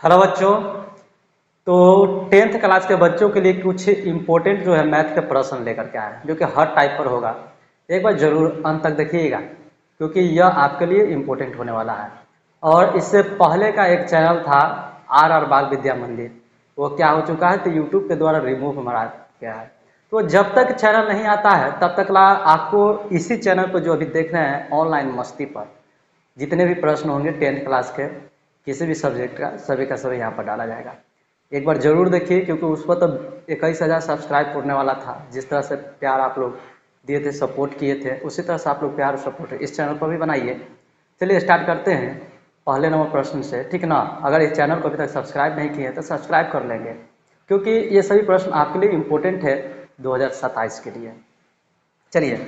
Hello बच्चों। तो tenth class के बच्चों के लिए कुछ इम्पोर्टेंट जो है मैथ के प्रश्न लेकर के आए हैं जो कि हर टाइप पर होगा। एक बार जरूर अंत तक देखिएगा क्योंकि यह आपके लिए इम्पोर्टेंट होने वाला है। और इससे पहले का एक चैनल था आर बाल विद्या मंदिर, वो क्या हो चुका है तो यूट्यूब के द्वारा रिमूव मारा गया है। तो जब तक चैनल नहीं आता है तब तक आपको इसी चैनल पर जो अभी देख रहे हैं ऑनलाइन मस्ती पर जितने भी प्रश्न होंगे टेंथ क्लास के किसी भी सब्जेक्ट का सभी यहाँ पर डाला जाएगा। एक बार जरूर देखिए क्योंकि उस पर तो 21,000 सब्सक्राइब होने वाला था। जिस तरह से प्यार आप लोग दिए थे, सपोर्ट किए थे, उसी तरह से आप लोग प्यार और सपोर्ट इस चैनल पर भी बनाइए। चलिए स्टार्ट करते हैं पहले नंबर प्रश्न से, ठीक ना। अगर इस चैनल को अभी तक सब्सक्राइब नहीं किए हैं तो सब्सक्राइब कर लेंगे क्योंकि ये सभी प्रश्न आपके लिए इम्पोर्टेंट है 2027 के लिए। चलिए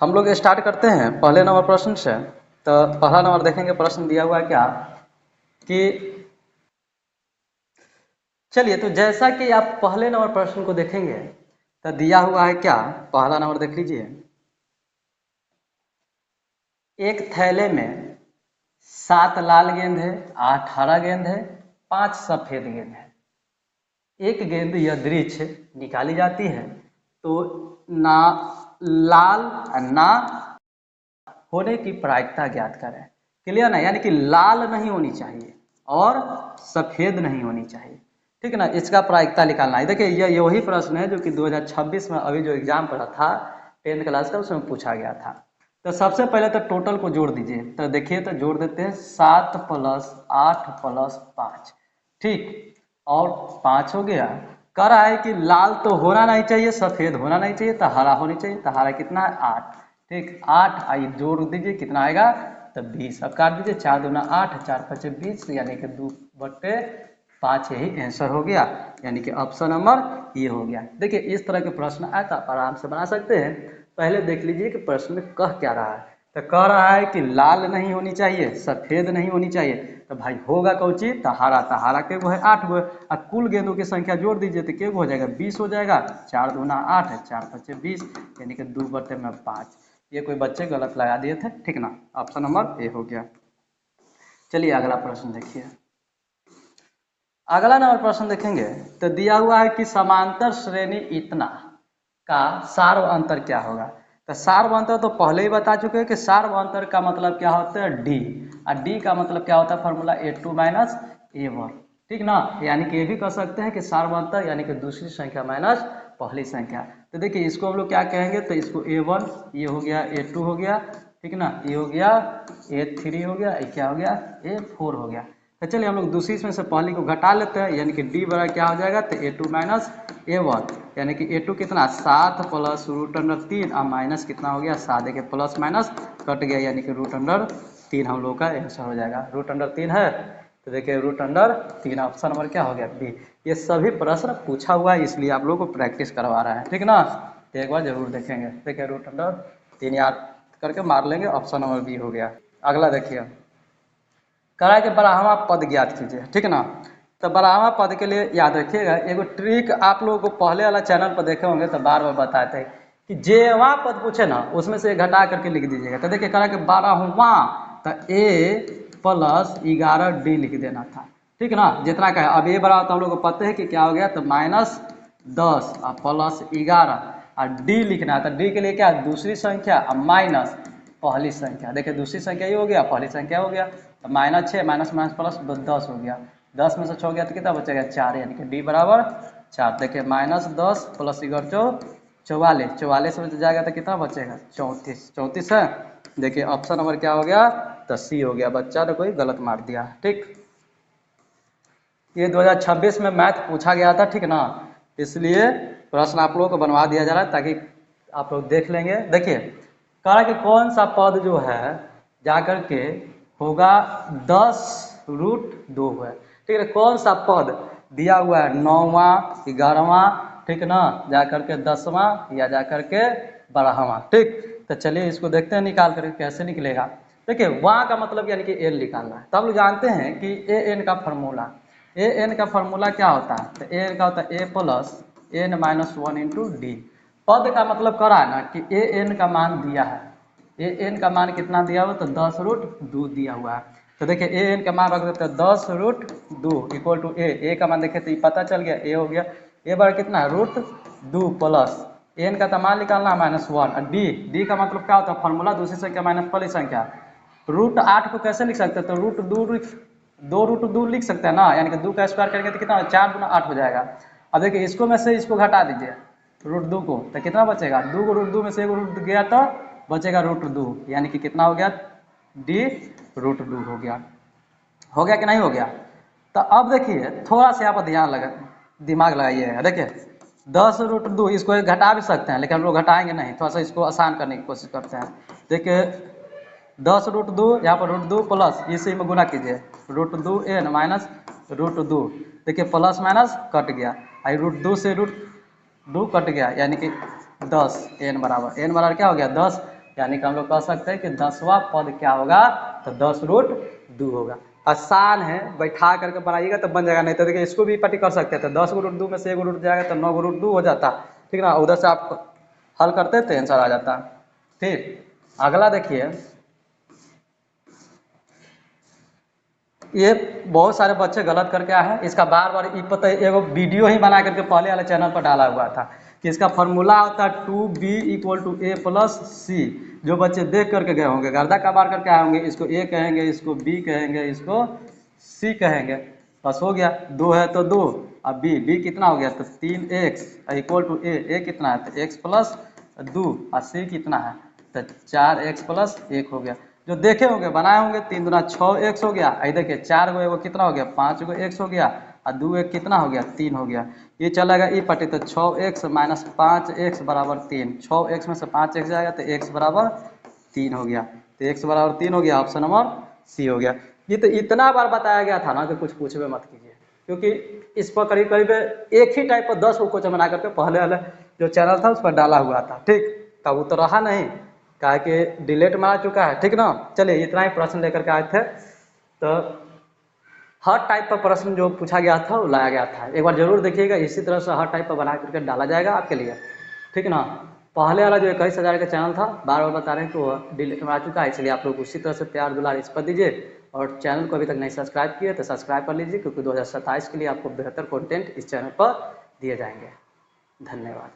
हम लोग स्टार्ट करते हैं पहले नंबर प्रश्न से। तो पहला नंबर देखेंगे, प्रश्न दिया हुआ है क्या कि चलिए तो जैसा कि आप पहले नंबर प्रश्न को देखेंगे तो दिया हुआ है क्या, पहला नंबर देख लीजिए। एक थैले में 7 लाल गेंद है, 8 हरा गेंद है, 5 सफेद गेंद है। एक गेंद यदृच्छ निकाली जाती है तो ना लाल ना होने की प्रायिकता ज्ञात करें। क्लियर ना, यानी कि लाल नहीं होनी चाहिए और सफेद नहीं होनी चाहिए, ठीक है ना। इसका प्रायिकता निकालना है। देखिए ये वही प्रश्न है जो कि 2026 में अभी जो एग्जाम पढ़ा था 10th क्लास का, उसमें पूछा गया था। तो सबसे पहले तो टोटल को जोड़ दीजिए। तो देखिए तो जोड़ देते हैं 7 + 8 + 5, ठीक, और 5 हो गया। कह रहा है कि लाल तो होना नहीं चाहिए, सफेद होना नहीं चाहिए, तो हरा होनी चाहिए। तो हरा कितना है 8, ठीक, 8 आइए जोड़ दीजिए कितना आएगा तो 20। अब काट दीजिए, 4 दूना 8, 4 5 20, यानी कि 2/5 यही आंसर हो गया, यानी कि ऑप्शन नंबर ये हो गया। देखिए इस तरह के प्रश्न आए तो आप आराम से बना सकते हैं। पहले देख लीजिए कि प्रश्न में कह क्या रहा है। तो कह रहा है कि लाल नहीं होनी चाहिए, सफेद नहीं होनी चाहिए, तो भाई होगा कौची तो हरा के गो है 8 गो। अब कुल गेंदों की संख्या जोड़ दीजिए तो के गो हो जाएगा 20 हो जाएगा। 4 दूना 8, 4 5 20, यानी कि 2/5। ये कोई बच्चे गलत लगा दिए थे, ठीक ना। ऑप्शन नंबर ए हो गया। चलिए अगला प्रश्न देखिए। अगला नंबर प्रश्न देखेंगे तो दिया हुआ है कि समांतर श्रेणी इतना का सार्व अंतर क्या होगा। तो सार्व अंतर तो पहले ही बता चुके हैं कि सार्व अंतर का मतलब क्या होता है डी, और डी का मतलब क्या होता है फॉर्मूला A2 - A1, ठीक ना। यानी कि ये भी कह सकते हैं कि सार्व अंतर यानी कि दूसरी संख्या माइनस पहली संख्या। तो देखिए इसको हम लोग क्या कहेंगे तो इसको A1 ये हो गया, A2 हो गया, ठीक ना, ये हो गया, A3 हो गया, ये क्या हो गया A4 हो गया। तो चलिए हम लोग दूसरी इसमें से पहली को घटा लेते हैं, यानी कि डी बराबर क्या हो जाएगा तो A2 - A1, यानी कि A2 कितना 7 + √3 और माइनस कितना हो गया 7। देखिए प्लस माइनस कट गया, यानी कि √3 हम लोग का आंसर हो जाएगा। √3 है तो देखिए √3 ऑप्शन नंबर क्या हो गया बी। ये सभी प्रश्न पूछा हुआ है इसलिए आप लोग को प्रैक्टिस करवा रहा है, ठीक ना। तो एक बार जरूर देखेंगे। देखिए √3 याद करके मार लेंगे, ऑप्शन नंबर बी हो गया। अगला देखिए, करा के बराहवा पद ज्ञात कीजिए, ठीक ना। तो बराहवा पद के लिए याद रखिएगा एगो ट्रिक आप लोगों को पहले वाला चैनल पर देखे होंगे तो बार बार बताते हैं कि जेवा पद पूछे ना उसमें से घटा करके लिख दीजिएगा। तो देखिए करा के 12वां तो A + 11D लिख देना था, ठीक ना। जितना का है अब ये बड़ा तो हम लोग को पता है कि क्या हो गया तो -10 और +11 और डी लिखना है। तो डी के लिए क्या दूसरी संख्या और माइनस पहली संख्या। देखिए दूसरी संख्या ये हो गया, पहली संख्या हो गया, तो -6 माइनस माइनस प्लस 10 हो गया। 10 में से 6 गया तो कितना बचेगा 4, यानी कि डी बराबर 4। देखिए -10 + 11 44, 44 में से जाएगा तो कितना बचेगा 34, 34 है। देखिए ऑप्शन नंबर क्या हो गया तो सी हो गया। बच्चा ने कोई गलत मार दिया, ठीक। ये 2026 में मैथ पूछा गया था, ठीक ना, इसलिए प्रश्न आप लोगों को बनवा दिया जा रहा है ताकि आप लोग देख लेंगे। देखिए कहा कि कौन सा पद जो है जाकर के होगा 10√2 है, ठीक है। कौन सा पद दिया हुआ है 9वां 11वां, ठीक ना, जाकर के 10वां या जाकर के 12वां, ठीक। तो चलिए इसको देखते हैं निकाल करके कैसे निकलेगा। देखिए वहाँ का मतलब यानी कि एन निकालना है। तो हम लोग जानते हैं कि एन का फॉर्मूला, एन का फॉर्मूला क्या होता है तो एन का होता है A + n - 1 × d। पद का मतलब करा है ना कि एन का मान दिया है, एन का मान कितना दिया हुआ तो 10√2 दिया हुआ है। तो देखिए एन का मान रख देते हैं 2 इक्वल टू ए का मान देखे तो ये पता चल गया, ए हो गया, ए बराबर कितना है √2 प्लस एन का तो मान निकालना है -1 और डी का मतलब क्या होता है फॉर्मूला दूसरी संख्या माइनस पहली संख्या। √8 को कैसे लिख सकते हैं, तो √2 लिख सकते हैं ना, यानी कि 2 का स्क्वायर करेंगे तो कितना 4 गुना 8 हो जाएगा। अब देखिए इसको में से इसको घटा दीजिए √2 को, तो कितना बचेगा 2 को √2 में से 1 रूट गया तो बचेगा √2, यानी कि कितना हो गया डी √2 हो गया कि नहीं हो गया। तो अब देखिए थोड़ा सा यहाँ पर दिमाग लगाइएगा, देखिए 10√2 इसको घटा भी सकते हैं, लेकिन हम लोग घटाएंगे नहीं, थोड़ा सा इसको आसान करने की कोशिश करते हैं। देखिए 10√2 यहाँ पर √2 प्लस इसी में गुना कीजिए √2n माइनस √2, देखिए प्लस माइनस कट गया, √2 से √2 कट गया, यानी कि 10 n बराबर क्या हो गया 10, यानी कि हम लोग कह सकते हैं कि 10वां पद क्या होगा, तो 10√2 होगा। आसान है, बैठा करके बनाइएगा तो बन जाएगा, नहीं तो देखिए इसको भी पट्टी कर सकते थे, 10√2 में से 1 रूट जाएगा तो 9√2 हो जाता, ठीक ना, उधर से आप हल करते थे आंसर आ जाता। ठीक, अगला देखिए, ये बहुत सारे बच्चे गलत करके आए हैं, इसका बार बार पता है एगो वीडियो ही बना करके पहले वाले चैनल पर डाला हुआ था कि इसका फॉर्मूला होता है 2b equal to a plus C. जो बच्चे देख करके गए होंगे गर्दा का बार करके आए होंगे, इसको a कहेंगे, इसको b कहेंगे, इसको c कहेंगे, बस हो गया। 2 है तो 2, अब b कितना हो गया तो 3x इक्वल टू a कितना है तो x प्लस 2 और c कितना है तो 4x प्लस 1 हो गया। जो देखे होंगे बनाए होंगे 3 दूना 6x हो गया, आई देखिए 4 गो एगो कितना हो गया 5 गो x हो गया और 2 एक कितना हो गया 3 हो गया। ये चलेगा ई पट्टी तो 6x माइनस 5x बराबर 3, 6x में से 5x जाएगा तो x बराबर 3 हो गया, तो x बराबर 3 हो गया, ऑप्शन नंबर सी हो गया। ये तो इतना बार बताया गया था ना कि कुछ पूछवे मत कीजिए, क्योंकि इस पर करीब करीब एक ही टाइप पर 10 को क्वेश्चन बना करके पहले वाले जो चैनल था उस पर डाला हुआ था। ठीक, तब वो तो रहा नहीं, कहा कि डिलीट मार चुका है, ठीक ना। चलिए इतना ही प्रश्न लेकर के आए थे, तो हर टाइप का प्रश्न जो पूछा गया था वो लाया गया था, एक बार जरूर देखिएगा, इसी तरह से हर टाइप का बना करके डाला जाएगा आपके लिए, ठीक ना। पहले वाला जो 21,000 का चैनल था बार बार बता रहे हैं कि वो डिलीट मार चुका है, इसलिए आप लोग उसी तरह से प्यार दुलार इस पर दीजिए, और चैनल को अभी तक नहीं सब्सक्राइब किए तो सब्सक्राइब कर लीजिए, क्योंकि 2027 के लिए आपको बेहतर कंटेंट इस चैनल पर दिए जाएंगे। धन्यवाद।